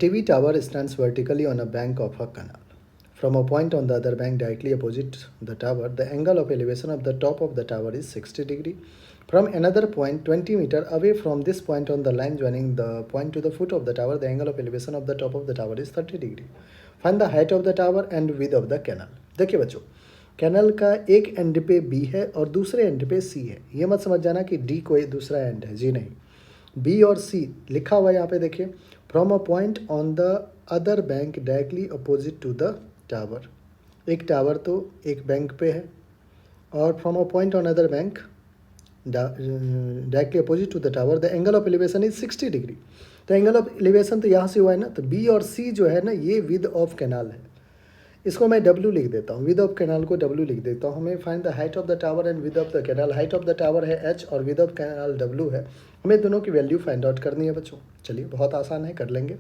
TV tower stands vertically on a bank of a canal. From a point on the other bank directly opposite the tower, the angle of elevation of the top of the tower is 60 degree. From another point 20 meter away from this point on the line joining the point to the foot of the tower, the angle of elevation of the top of the tower is 30 degree. Find the height of the tower and width of the canal. देखिए बच्चों, canal का एक and पे B है और दूसरे and पे सी है. ये मत समझ जाना कि डी कोई दूसरा एंड है, जी नहीं. बी और सी लिखा हुआ है यहाँ पे देखिए. From a point on the other bank directly opposite to the tower. एक टावर तो एक बैंक पे है और from a point on other bank directly opposite to the tower the angle of elevation is 60 degree. तो angle of elevation तो यहाँ से हुआ है ना, तो बी और सी जो है ना ये विद ऑफ कैनाल है. इसको मैं W लिख देता हूँ, विद ऑफ कैनाल को W लिख देता हूँ. हमें find the height of the tower and with of the canal. Height of the tower है H और विद ऑफ कैनाल W है. हमें दोनों की वैल्यू फाइंड आउट करनी है बच्चों. चलिए बहुत आसान है, कर लेंगे.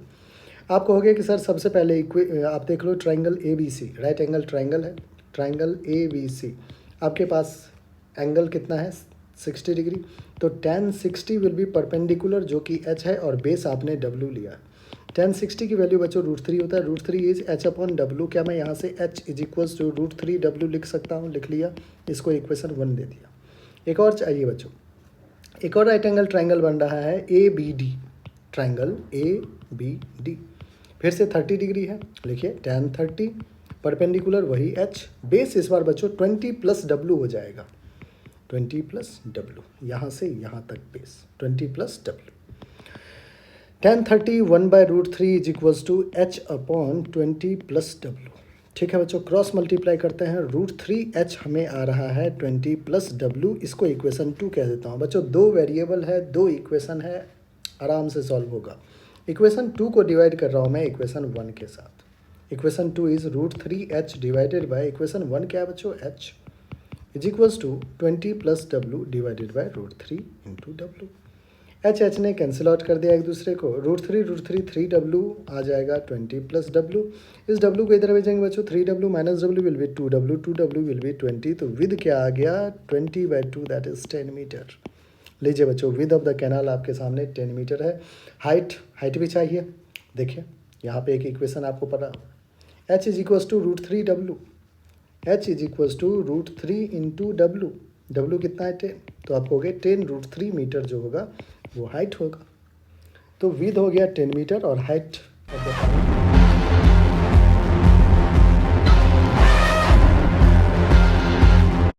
आप कहोगे कि सर सबसे पहले आप देख लो triangle ABC, right angle triangle है. ट्राइंगल ABC आपके पास एंगल कितना है 60 डिग्री. तो tan 60 विल बी परपेंडिकुलर जो कि H है और बेस आपने W लिया. tan 60 की वैल्यू बच्चों √3 होता है. √3 इज H/W. क्या मैं यहाँ से H is equals to √3W लिख सकता हूँ? लिख लिया. इसको इक्वेशन 1 दे दिया. एक और चाहिए बच्चों, एक और राइट एंगल ट्राइंगल बन रहा है ABD. ट्राइंगल ABD फिर से 30 डिग्री है. लिखिए tan 30 परपेंडिकुलर वही H. बेस इस बार बच्चों 20 + W हो जाएगा. 20 + W यहाँ से यहाँ तक base 20 + W. tan 30 1/√3 is equals to H/20 + W. ठीक है बच्चों, क्रॉस मल्टीप्लाई करते हैं. √3H हमें आ रहा है 20 + W. इसको इक्वेशन 2 कह देता हूँ. बच्चों दो वेरिएबल है, दो इक्वेशन है, आराम से सॉल्व होगा. इक्वेशन 2 को डिवाइड कर रहा हूँ मैं इक्वेशन 1 के साथ. Equation 2 is √3H divided by equation 1 क्या है बच्चों H is equals to 20 + W divided by √3 × W. H ने कैंसिल आउट कर दिया एक दूसरे को. √3 3W आ जाएगा 20 + W. इस W को इधर भेजेंगे बच्चों. 3W - W will be 2W. 2W will be 20. तो विद क्या आ गया 20/2 दैट इज 10 मीटर. लीजिए बच्चों, विद ऑफ द कैनाल आपके सामने 10 मीटर है. हाइट भी चाहिए. देखिए यहाँ पे एक इक्वेशन आपको पता, H is equals to √3W. H is equals to √3 × W. W कितना है 10. तो आप कहोगे 10 √3 मीटर जो होगा वो हाइट होगा. तो विद हो गया 10 मीटर और हाइट